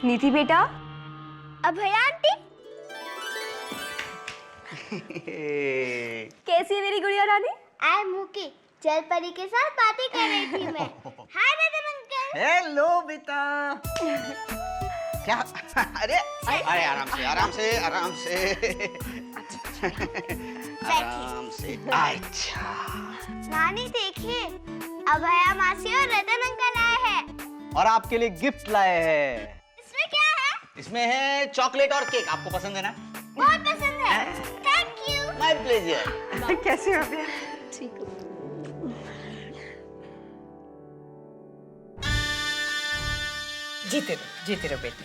नीति बेटा। अभया आंटी। कैसी है मेरी गुड़िया रानी? आई मुकी, जल परी के साथ बातें कर रही थी मैं। हाय रतन अंकल। हेलो बेटा। क्या? अरे अरे आराम से आराम से आराम से आराम से। अच्छा नानी देखिए, अभया मासी और रतन अंकल आए हैं। और आपके लिए गिफ्ट लाए हैं। इसमें क्या है? इसमें है चॉकलेट और केक। आपको पसंद है ना? बहुत पसंद है। Thank you. My pleasure. कैसे हो अभया? ठीक हो। जीते रहो बेटे।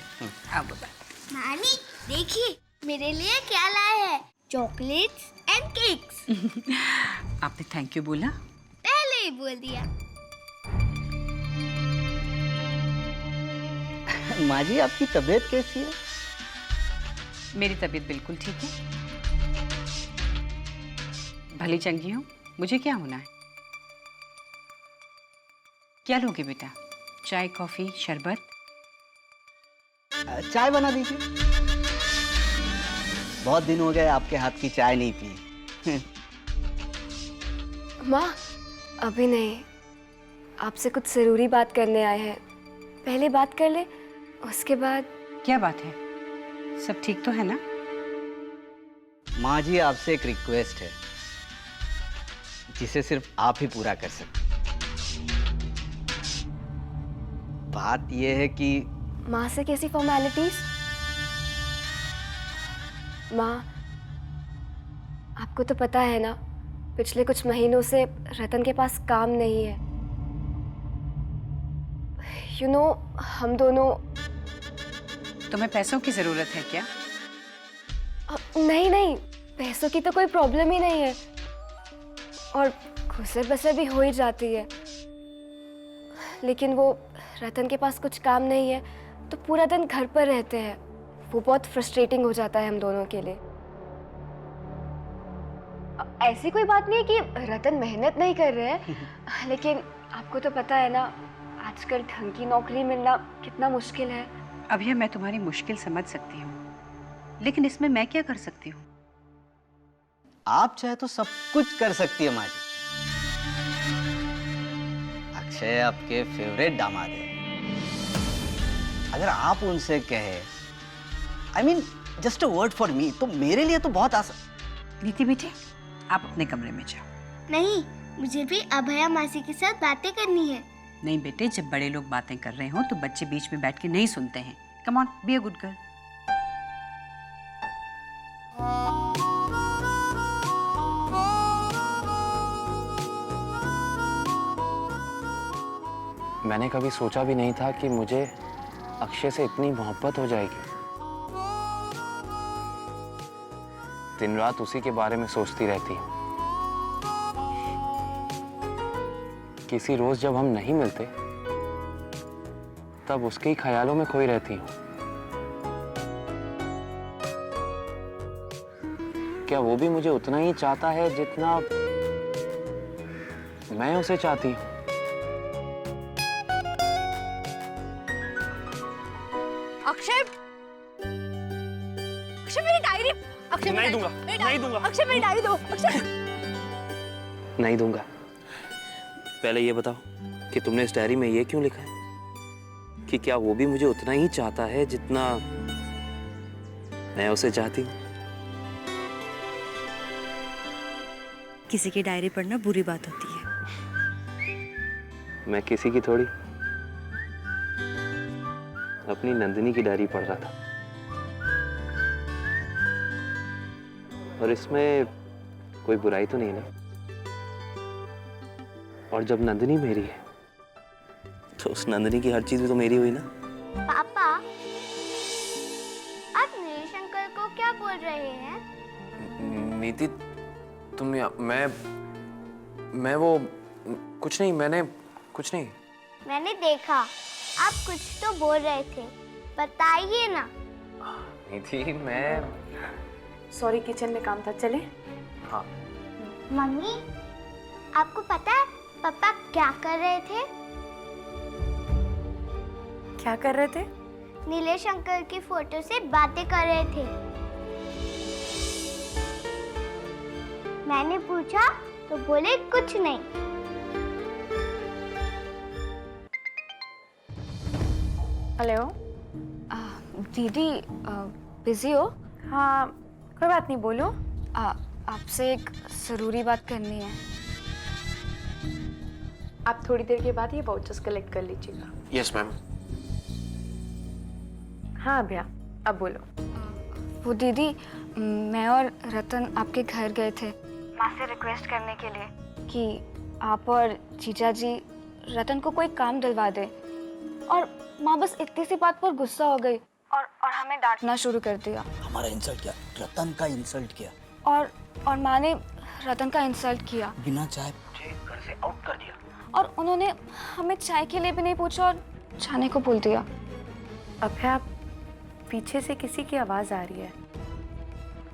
हाँ बाबा। नानी देखिए, मेरे लिए क्या लाए हैं? Chocolates and cakes. आपने थैंक यू बोला? पहले ही बोल दिया। माँ जी, आपकी तबीयत कैसी है? मेरी तबीयत बिल्कुल ठीक है, भली चंगी हूँ। मुझे क्या होना है? क्या लोगे बेटा? चाय, कॉफी, शरबत? चाय बना दीजिए। बहुत दिन हो गए आपके हाथ की चाय नहीं पी। माँ, अभी नहीं। आपसे कुछ जरूरी बात करने आए हैं। पहले बात कर ले, उसके बाद। क्या बात है? सब ठीक तो है ना? माँ जी, आपसे एक रिक्वेस्ट है जिसे सिर्फ आप ही पूरा कर सकते। बात यह है कि माँ से कैसी फॉर्मेलिटीज? माँ, आपको तो पता है ना, पिछले कुछ महीनों से रतन के पास काम नहीं है। हम दोनों। तुम्हें पैसों की जरूरत है क्या? नहीं, पैसों की तो कोई प्रॉब्लम ही नहीं है, और गुजर बसर भी हो ही जाती है। लेकिन वो रतन के पास कुछ काम नहीं है तो पूरा दिन घर पर रहते हैं। वो बहुत फ्रस्ट्रेटिंग हो जाता है हम दोनों के लिए। ऐसी कोई बात नहीं है कि रतन मेहनत नहीं कर रहे हैं, लेकिन आपको तो पता है ना, आजकल ढंग की नौकरी मिलना कितना मुश्किल है। अभी मैं तुम्हारी मुश्किल समझ सकती हूँ, लेकिन इसमें मैं क्या कर सकती हूँ? आप चाहे तो सब कुछ कर सकती है माँ जी। अक्षय आपके फेवरेट दामाद है। अगर आप उनसे कहे, I mean, just a word for me, तो मेरे लिए तो बहुत आसान। नीति बेटे, आप अपने कमरे में जाओ। नहीं, मुझे भी अभया मासी के साथ बातें करनी है। नहीं बेटे, जब बड़े लोग बातें कर रहे हो तो बच्चे बीच में बैठ के नहीं सुनते हैं। Come on, be a good girl. मैंने कभी सोचा भी नहीं था कि मुझे अक्षय से इतनी मोहब्बत हो जाएगी। दिन रात उसी के बारे में सोचती रहती हूँ। किसी रोज जब हम नहीं मिलते तब उसके ही ख्यालों में खोई रहती हूँ। क्या वो भी मुझे उतना ही चाहता है जितना मैं उसे चाहती हूँ? अक्षय, मेरी डायरी। अक्षय, नहीं दूंगा, नहीं दूंगा। अक्षय, मेरी डायरी दो। अक्षय, नहीं दूंगा। पहले ये बताओ कि तुमने इस डायरी में ये क्यों लिखा है कि क्या वो भी मुझे उतना ही चाहता है जितना मैं उसे चाहती हूँ? किसी की डायरी पढ़ना बुरी बात होती है। मैं किसी की थोड़ी, अपनी नंदिनी की डायरी पढ़ रहा था। और इसमें कोई बुराई तो नहीं ना? और जब नंदिनी मेरी है तो उस नंदिनी की हर चीज भी तो मेरी हुई ना? पापा, आप नीलेश अंकल को क्या बोल रहे हैं? नीति, तुम मैं वो कुछ नहीं, मैंने कुछ नहीं। मैंने देखा, आप कुछ तो बोल रहे थे, बताइए ना। नीति, मैं सॉरी, किचन में काम था, चले? हाँ। मम्मी, आपको पता है पापा क्या कर रहे थे? क्या कर रहे थे? नीलेश अंकल की फोटो से बातें कर रहे थे। मैंने पूछा तो बोले कुछ नहीं। हेलो। दीदी बिजी हो? हाँ, कोई बात नहीं, बोलो। आपसे एक ज़रूरी बात करनी है। आप थोड़ी देर के बाद ये वाउचर्स कलेक्ट कर लीजिएगा। Yes ma'am. हाँ भैया, अब बोलो। वो दीदी, मैं और रतन आपके घर गए थे माँ से रिक्वेस्ट करने के लिए कि आप और जीजा जी रतन को कोई काम दिलवा दे। और माँ बस इतनी सी बात पर गुस्सा हो गई और हमें डांटना शुरू कर दिया। हमारा इंसल्ट किया, रतन का इंसल्ट किया, और माँ ने रतन का इंसल्ट किया, बिना चाय पूछे घर से आउट कर दिया। और उन्होंने हमें चाय के लिए भी नहीं पूछा और जाने को बोल दिया। अभय, पीछे से किसी की आवाज आ रही है।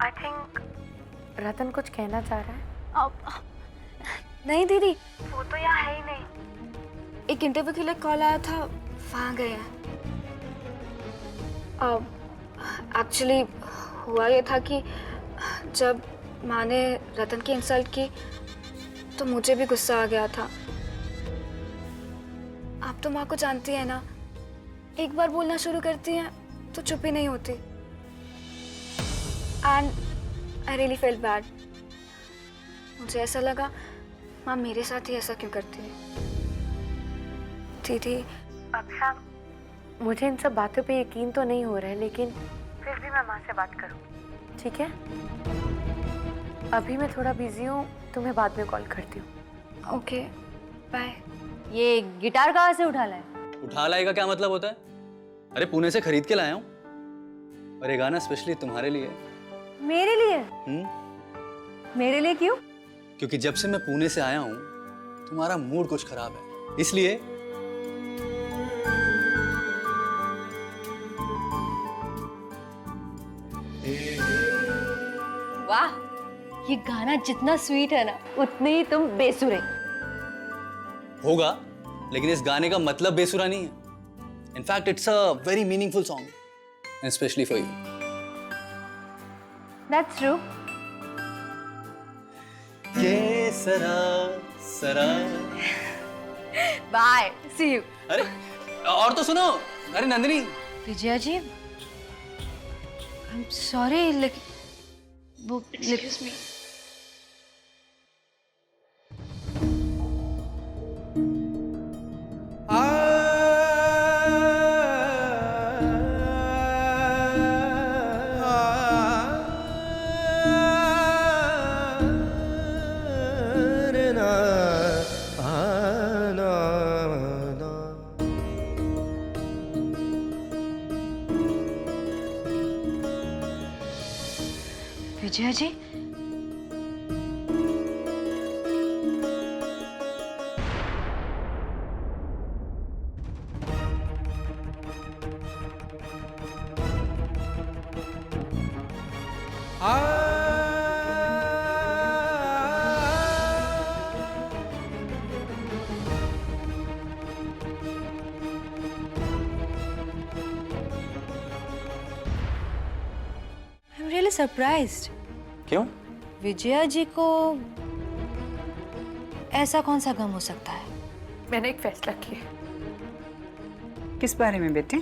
आई थिंक रतन कुछ कहना चाह रहा है। अब नहीं दीदी, वो तो यहाँ है ही नहीं। एक इंटरव्यू के लिए कॉल आया था, वहाँ गए हैं। एक्चुअली हुआ ये था कि जब माँ ने रतन की इंसल्ट की तो मुझे भी गुस्सा आ गया था। आप तो माँ को जानती है ना, एक बार बोलना शुरू करती हैं तो चुप ही नहीं होती। And I really felt bad. मुझे ऐसा लगा माँ मेरे साथ ही ऐसा क्यों करती है। दीदी, अच्छा, मुझे इन सब बातों पे यकीन तो नहीं हो रहा है, लेकिन फिर भी मैं माँ से बात करूँ, ठीक है? अभी मैं थोड़ा बिजी हूँ, तुम्हें बाद में कॉल करती हूँ। Okay, bye. ये गिटार कहाँ से उठा लाए? उठा लाए का क्या मतलब होता है? अरे पुणे से खरीद के लाया हूँ, और ये गाना स्पेशली तुम्हारे लिए। मेरे लिए? मेरे लिए क्यों? क्योंकि जब से मैं पुणे से आया हूँ तुम्हारा मूड कुछ खराब है, इसलिए। वाह, ये गाना जितना स्वीट है ना, उतने ही तुम बेसुरे। होगा, लेकिन इस गाने का मतलब बेसुरा नहीं है। In fact it's a very meaningful song, and specially for you. That's true. ये सरा सरा। Bye, see you. अरे और तो सुनो। अरे Nandini. Vijaya ji, I am sorry, लेकिन वो excuse me. Vijaya ji, I am really surprised. क्यों? विजया जी को ऐसा कौन सा गम हो सकता है? मैंने एक फैसला किया। किस बारे में बेटे?